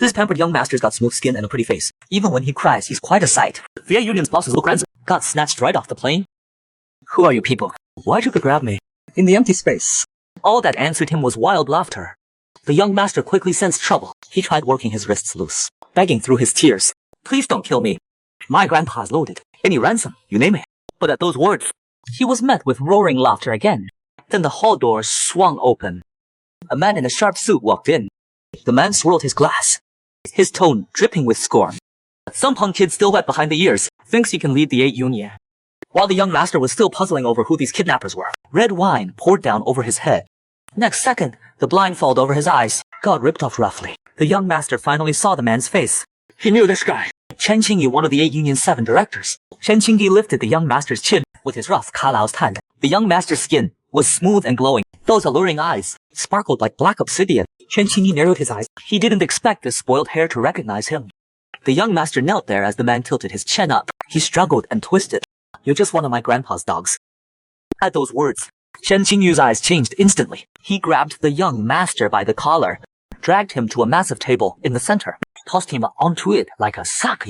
This pampered young master's got smooth skin and a pretty face. Even when he cries, he's quite a sight. The 8 Union's boss's little grandson got snatched right off the plane. Who are you people? Why'd you grab me? In the empty space. All that answered him was wild laughter. The young master quickly sensed trouble. He tried working his wrists loose, begging through his tears. Please don't kill me. My grandpa's loaded. Any ransom, you name it. But at those words, he was met with roaring laughter again. Then the hall door swung open. A man in a sharp suit walked in. The man swirled his glass, his tone dripping with scorn. Some punk kid still wet behind the ears thinks he can lead the 8 Union. While the young master was still puzzling over who these kidnappers were, red wine poured down over his head. Next second, the blindfold over his eyes got ripped off roughly. The young master finally saw the man's face. He knew this guy. Chen Qingyu, one of the 8 Union's 7 directors. Chen Qingyu lifted the young master's chin with his rough Kalao's hand. The young master's skin was smooth and glowing. Those alluring eyes sparkled like black obsidian. Chen Qingyu narrowed his eyes. He didn't expect the spoiled hair to recognize him. The young master knelt there as the man tilted his chin up. He struggled and twisted. You're just one of my grandpa's dogs. At those words, Chen Qingyu's eyes changed instantly. He grabbed the young master by the collar, dragged him to a massive table in the center, tossed him onto it like a sack.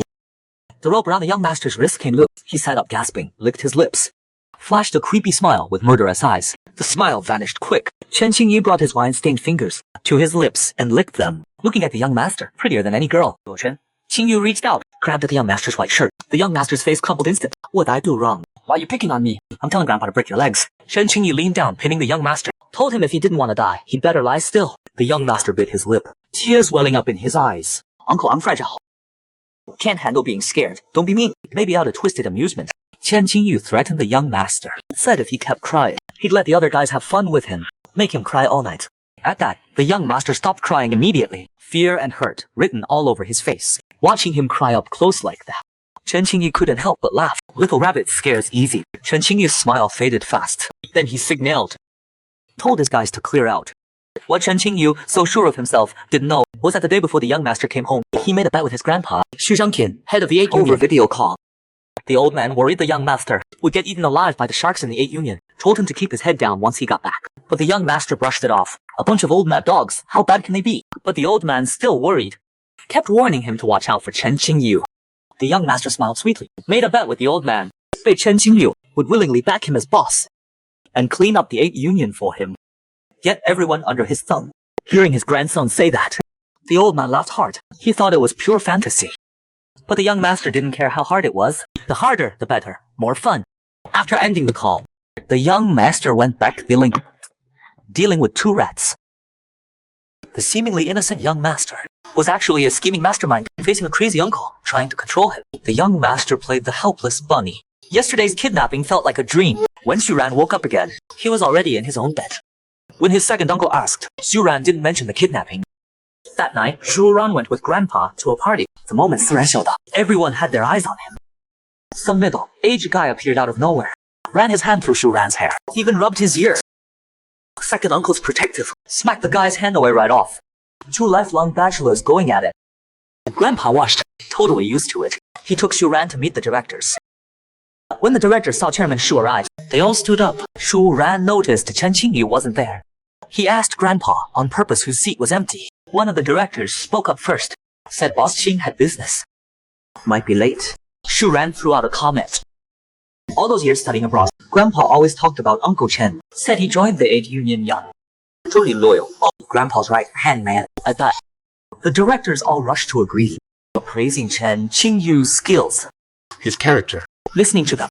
The rope around the young master's wrist came loose. He sat up gasping, licked his lips, flashed a creepy smile with murderous eyes. The smile vanished quick. Chen Qingyu brought his wine-stained fingers to his lips and licked them, looking at the young master, prettier than any girl. Chen Qingyu reached out, grabbed at the young master's white shirt. The young master's face crumpled instantly. What'd I do wrong? Why are you picking on me? I'm telling Grandpa to break your legs. Chen Qingyu leaned down, pinning the young master. Told him if he didn't want to die, he'd better lie still. The young master bit his lip, tears welling up in his eyes. Uncle, I'm fragile. Can't handle being scared. Don't be mean. Maybe out of twisted amusement. Chen Qingyu threatened the young master. Said if he kept crying, he'd let the other guys have fun with him. Make him cry all night. At that, the young master stopped crying immediately. Fear and hurt written all over his face. Watching him cry up close like that, Chen Qingyu couldn't help but laugh. Little rabbit scares easy. Chen Qingyu's smile faded fast. Then he signaled. Told his guys to clear out. What Chen Qingyu, so sure of himself, didn't know was that the day before the young master came home, he made a bet with his grandpa, Xu Zhangqian, head of the 8 Union, over video call. The old man worried the young master would get eaten alive by the sharks in the 8 Union, told him to keep his head down once he got back. But the young master brushed it off. A bunch of old mad dogs, how bad can they be? But the old man still worried. Kept warning him to watch out for Chen Qingyu. The young master smiled sweetly, made a bet with the old man. Bet Chen Qingyu would willingly back him as boss and clean up the 8 Union for him. Yet everyone under his thumb, hearing his grandson say that, the old man laughed hard. He thought it was pure fantasy. But the young master didn't care how hard it was. The harder, the better. More fun. After ending the call, the young master went back dealing with 2 rats. The seemingly innocent young master was actually a scheming mastermind facing a crazy uncle trying to control him. The young master played the helpless bunny. Yesterday's kidnapping felt like a dream. When Xuran woke up again, he was already in his own bed. When his second uncle asked, Xuran didn't mention the kidnapping. That night, Xuran went with Grandpa to a party. The moment Xuran showed up, everyone had their eyes on him. Some middle-aged guy appeared out of nowhere, ran his hand through Xuran's hair, even rubbed his ear. Second uncle's protective, smacked the guy's hand away right off. 2 lifelong bachelors going at it. Grandpa watched, totally used to it. He took Xuran to meet the directors. When the directors saw Chairman Shu arrive, they all stood up. Xuran noticed Chen Qingyu wasn't there. He asked Grandpa on purpose whose seat was empty. One of the directors spoke up first, said Boss Qing had business. Might be late. Xuran threw out a comment. All those years studying abroad, Grandpa always talked about Uncle Chen. Said he joined the 8 Union young. Truly loyal. Oh, Grandpa's right-hand man. At that, the directors all rushed to agree, praising Chen Qingyu's skills, his character. Listening to them,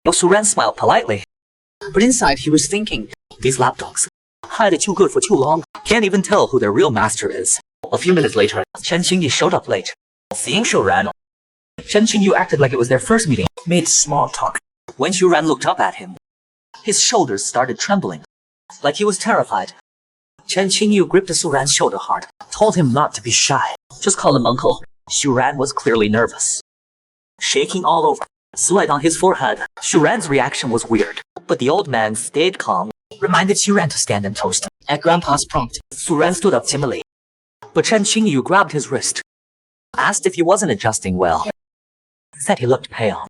Xuran smiled politely. But inside he was thinking, these lapdogs hide it too good for too long. Can't even tell who their real master is. A few minutes later, Chen Qingyu showed up late. Seeing Xuran, Chen Qingyu acted like it was their first meeting, made small talk. When Xuran looked up at him, his shoulders started trembling, like he was terrified. Chen Qingyu gripped Xuran's shoulder hard, told him not to be shy. Just call him uncle. Xuran was clearly nervous, shaking all over, sweat on his forehead. Xuran's reaction was weird, but the old man stayed calm, reminded Xuran to stand and toast. At Grandpa's prompt, Xuran stood up timidly, but Chen Qingyu grabbed his wrist, asked if he wasn't adjusting well, said he looked pale.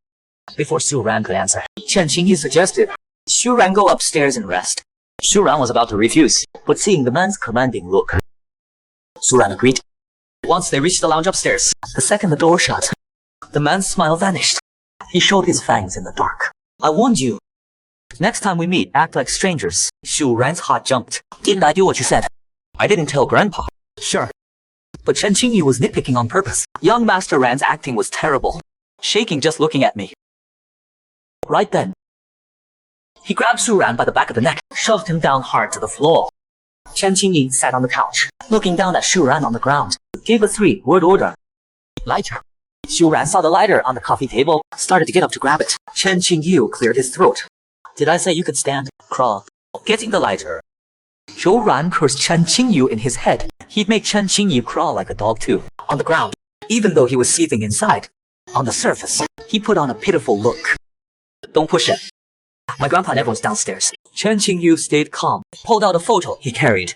Before Xuran could answer, Chen Qingyu suggested Xuran go upstairs and rest. Xuran was about to refuse, but seeing the man's commanding look, Xuran agreed. Once they reached the lounge upstairs, the second the door shut, the man's smile vanished. He showed his fangs in the dark. I warned you. Next time we meet, act like strangers. Xu Ran's heart jumped. Didn't I do what you said? I didn't tell Grandpa. Sure. But Chen Qingyu was nitpicking on purpose. Young Master Ran's acting was terrible. Shaking just looking at me. Right then, he grabbed Xu Ran by the back of the neck, shoved him down hard to the floor. Chen Qingyu sat on the couch, looking down at Xu Ran on the ground, gave a 3-word order. Lighter. Xu Ran saw the lighter on the coffee table, started to get up to grab it. Chen Qingyu cleared his throat. Did I say you could stand? Crawl. Getting the lighter. Xu Ran cursed Chen Qingyu in his head. He'd make Chen Qingyu crawl like a dog too. On the ground, even though he was seething inside. On the surface, he put on a pitiful look. Don't push it. My grandpa never was downstairs. Chen Qingyu stayed calm, pulled out a photo he carried.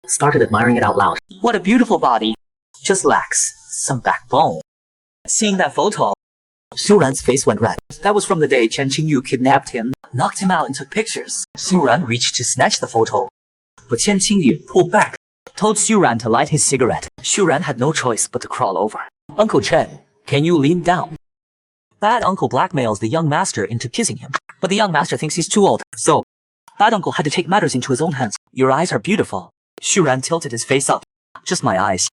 Started admiring it out loud. What a beautiful body. Just lacks some backbone. Seeing that photo, Xu Ran's face went red. That was from the day Chen Qingyu kidnapped him, knocked him out and took pictures. Xu Ran reached to snatch the photo, but Chen Qingyu pulled back, told Xu Ran to light his cigarette. Xu Ran had no choice but to crawl over. Uncle Chen, can you lean down? Bad uncle blackmails the young master into kissing him, but the young master thinks he's too old. So, bad uncle had to take matters into his own hands. Your eyes are beautiful. Xu Ran tilted his face up. Just my eyes.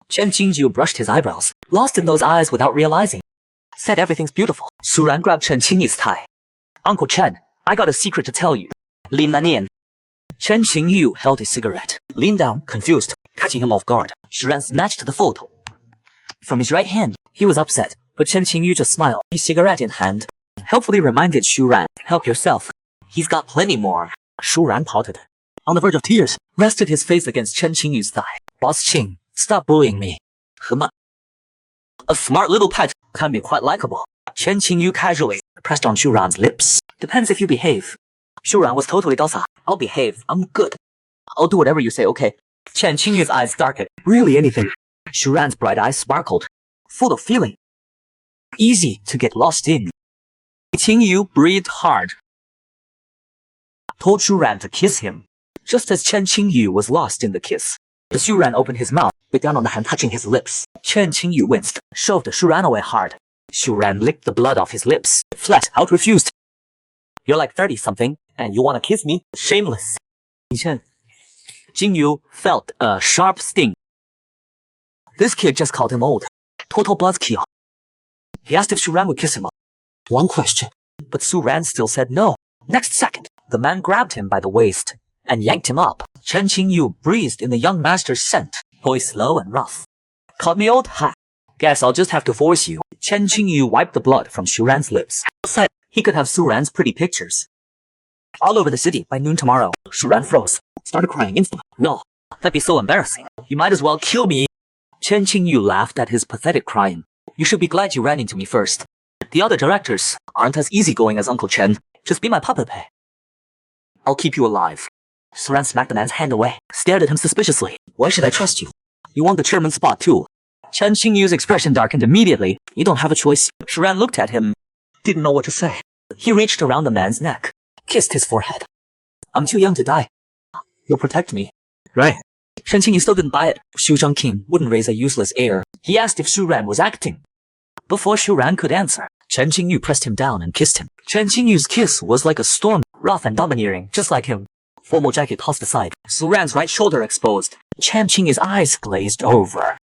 Chen Qingyu brushed his eyebrows, lost in those eyes without realizing. Said everything's beautiful. Xu Ran grabbed Chen Qingyu's thigh. Uncle Chen, I got a secret to tell you. Lin Nanian. Chen Qingyu held his cigarette, leaned down, confused, catching him off guard. Xu Ran snatched the photo from his right hand. He was upset, but Chen Qingyu just smiled, his cigarette in hand. Helpfully reminded Xu Ran, help yourself. He's got plenty more. Xu Ran pouted, on the verge of tears, rested his face against Chen Qingyu's thigh. Boss Qing, stop bullying me. A smart little pet can be quite likable. Chen Qingyu casually pressed on Xu Ran's lips. Depends if you behave. Xu Ran was totally docile. I'll behave. I'm good. I'll do whatever you say, okay? Chen Qingyu's eyes darkened. Really anything. Xu Ran's bright eyes sparkled, full of feeling. Easy to get lost in. Qingyu breathed hard, told Xu Ran to kiss him, just as Chen Qingyu was lost in the kiss. Xu Ran opened his mouth, bit down on the hand touching his lips. Chen Qingyu winced, shoved Xu Ran away hard. Xu Ran licked the blood off his lips, flat out refused. You're like 30-something, and you want to kiss me? Shameless. Chen Qingyu felt a sharp sting. This kid just called him old. Total buzzkill. He asked if Xu Ran would kiss him. One question. But Xu Ran still said no. Next second, the man grabbed him by the waist and yanked him up. Chen Qingyu breathed in the young master's scent, voice low and rough. Called me old? Ha! Guess I'll just have to force you. Chen Qingyu wiped the blood from Xu Ran's lips. Said he could have Xu Ran's pretty pictures all over the city by noon tomorrow. Xu Ran froze. Started crying instantly. No, that'd be so embarrassing. You might as well kill me. Chen Qingyu laughed at his pathetic crying. You should be glad you ran into me first. The other directors aren't as easygoing as Uncle Chen. Just be my puppet pay. I'll keep you alive. Xu Ran smacked the man's hand away, stared at him suspiciously. Why should I trust you? You want the chairman's spot too. Chen Qingyu's expression darkened immediately. You don't have a choice. Xu Ran looked at him, didn't know what to say. He reached around the man's neck, kissed his forehead. I'm too young to die. You'll protect me. Right. Chen Qingyu still didn't buy it. Xu Zhangqing wouldn't raise a useless air. He asked if Xu Ran was acting. Before Xu Ran could answer, Chen Qingyu pressed him down and kissed him. Chen Qingyu's kiss was like a storm, rough and domineering, just like him. Formal jacket tossed aside, Xu Ran's right shoulder exposed. Chen Qingyu's eyes glazed over.